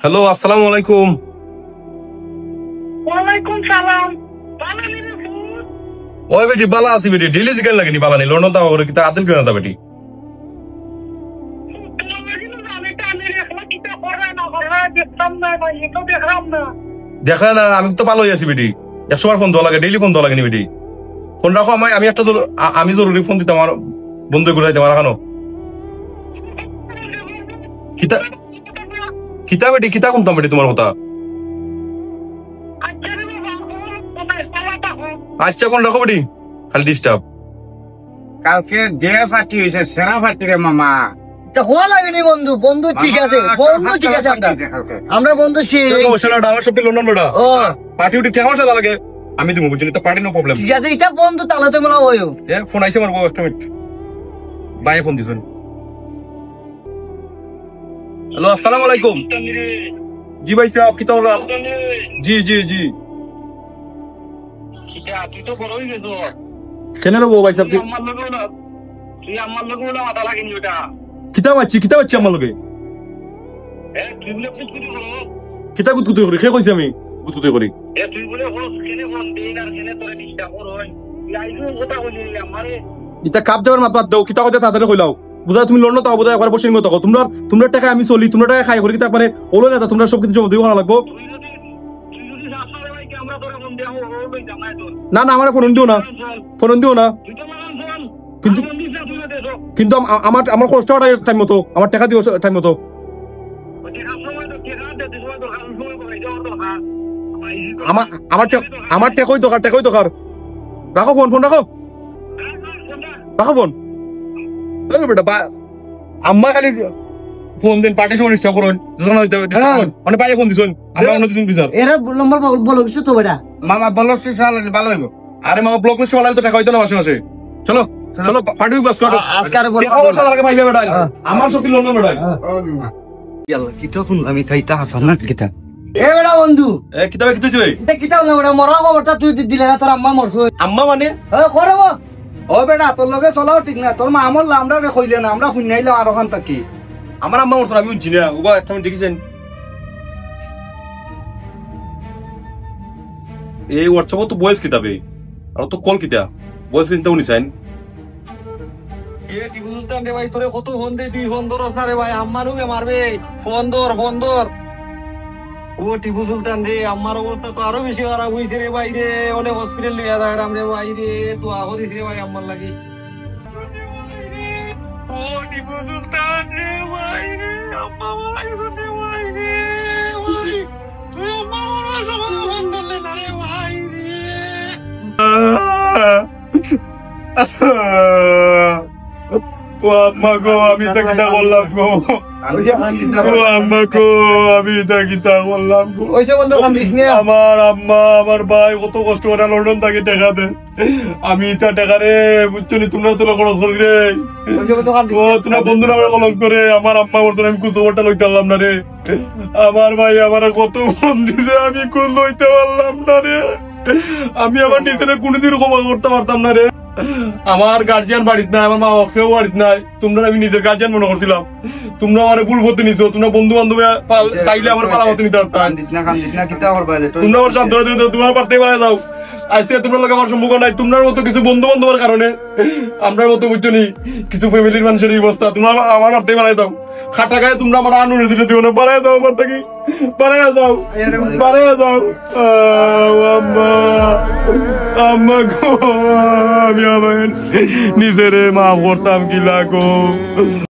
Hello, আসসালামু আলাইকুম। ওয়ালাইকুম সালাম। ওই বেটি বালা আছি বেটি, ডেইলি জিগান লাগেনি বালা নেই লন্ডন তাও করে কিতা আদিল কেন তা বেটি। দেখলা না আমি তো ভালো আছি বেটি, 100 বার ফোন দেওয়া লাগে, ডেইলি ফোন দেওয়া লাগেনি বেটি। ফোন রাখো, আমি একটা আমি জরুরি ফোন দিতাম আমার বন্ধু গুলো আমার এখনো কিতা কিতা বেটি কিতা শুনতাম বেটি তোমার কথা। আচ্ছা কোন রাখো বেটি, খালি ডিস্টার্ব। কালকে যে পার্টি হয়েছে সেরা পার্টি রে মামা। হওয়া লাগেনি বন্ধু, বন্ধু ঠিক আছে, বন্ধু ঠিক আছে, আমরা বন্ধু আমার সব লন্ডন বেটা পার্টি উঠি কেমন সাদা লাগে আমি তুমি বুঝলি তো পার্টি নো প্রবলেম ঠিক আছে, এটা বন্ধু তাহলে মনে হয় ফোন আইসে আমার একটা মিনিট বাইরে ফোন দিছেন। হ্যালো, আসসালামু আলাইকুম। জি ভাই সাহেব কি তোমরা? জি জি জি তুই তো বড় হয়ে গেছ। কেন রে ভাই সাহেব? তুই আমার লোক মাথা লাগেনি ওটা। কিতা বাচ্চি আমার লগে তুই বলে কুতকুতি করো। কিতা গুতগুতি করি? খেয়ে কইছি আমি গুতগুতি করি? তুই বলে কেনে ফোন দিন আর কেনে তোরে ডিস্টার্ব করো। তুই আইলো কথা বলি আমারে ইতা কাপ যাবার মাত দাও, কিতা কথা তাড়াতাড়ি কইলাও। বুঝা তুমি লন্ডন তাও বুঝা একবার বসে নিও তাও তোমরা টাকা আমি চলি, তোমরা টাকা খাই করি কিতা একবারে ওলো না তোমরা সবকিছু জমা দিও লাগবো। না না আমার ফোন দিও না, কিন্তু আমার কষ্ট টাইম মতো, আমার টাকা দিও টাইম মতো। আমার টেকই দরকার। রাখো ফোন রাখো ফোন। বেটা আম্মা খালি ফোন দিন পার্টি সময় ডিস্টার্ব করুন, মানে পাইয়ে ফোন দিছুন আমরা অন্য দিন বিচার এরা নম্বর বলো কিছু তো বেটা মামা বলো ভালো হইব। আরে মামা ব্লক লিস্ট ওয়ালা তো টাকা হইতো না মাসে মাসে। চলো পার্টি বাস করো আজকে আর ভাইবে বেটা আমার সব লন্ডন বেটা ইয়াল্লা কিতা ফোন আমি তাইতা হাসান না কিতা এ বেটা বন্ধু এ কিতাবে কিতেছ ভাই? এটা কিতা না বেটা মরা খবরটা তুই দিলে না, তোর আম্মা মরছে। আম্মা মানে করব ও বেটা তোর লগে চলাও ঠিক না, তোর মা আমল আমরা কইলে না, আমরা শুনাইলাম আর ওখান থাকি। আমার আম্মা মরছে আমি বুঝছি না। ওবা একটা মিনিট দেখিছেন এই হোয়াটসঅ্যাপ তো বয়েস কিতাবে আর তো কল কিতা বয়েস কিতা উনিছেন এ টিভি সুলতান রে ভাই তোরে কত ফোন দে, তুই ফোন ধরস না রে ভাই, আম্মারও মারবে। ফোন ধর ও টিভু সুলতান রে, আমার অবস্থা তো আরো বেশি খারাপ হয়েছে রে ভাই রে, অনেক হসপিটাল লিয়া যায় রে ভাই রে, দোয়া করিস রে ভাই আমার লাগি। ও টিপু সুলতান রে ভাই রে, আম্মা মারা গেছে রে ভাই রে, ভাই তুই আম্মা মারা সবাই ফোন ধরলে না রে ভাই রে। ও আম্মা গো আমি তো কিতা বললাম গো, ও আম্মা গো আমি তো কিতা বললাম গো। আমার আম্মা আমার ভাই কত কষ্ট করে লন্ডন থেকে টাকা দেয়, আমি তা টাকা রে বুঝছো নি তোমরা তো খরচ করি রে। ও তোমরা বন্ধুরা আমার কলম করে আমার আম্মা বলতো আমি কুচ ওটা লইতে পারলাম না রে। আমার ভাই আমার কত ফোন দিছে আমি কুচ লইতে পারলাম না রে। আমি আমার নিজেরা কোনোদিন ক্ষমা করতে পারতাম না রে। আমার গার্জিয়ান বাড়িতে নাই, আমার মা কেউ বাড়িতে নাই, তোমরা আমি নিজের গার্জিয়ান মনে করছিলাম। তোমরা আমার ভুল করতে নিছো, তোমরা বন্ধু বান্ধব চাইলে আমার পালা হতে নিতে পারতাম। তোমরা আমার সান্ত্বনা দিতে তোমার পারতে পারা যাও। আজকে তোমরা লোক আমার সম্পর্ক নাই, তোমার মতো কিছু বন্ধু বান্ধবের কারণে আমরার মতো বুঝছো নি কিছু ফ্যামিলির মানুষের অবস্থা। তোমরা আমার পারতে পারা যাও, খাটা গায়ে তোমরা আমার আনুনিসিটি দিও না, বাড়াই যাও আমার থেকে, বাড়াই যাও। আম্মা গো আমি আমার নিজেরে মা করতাম কি লাগো।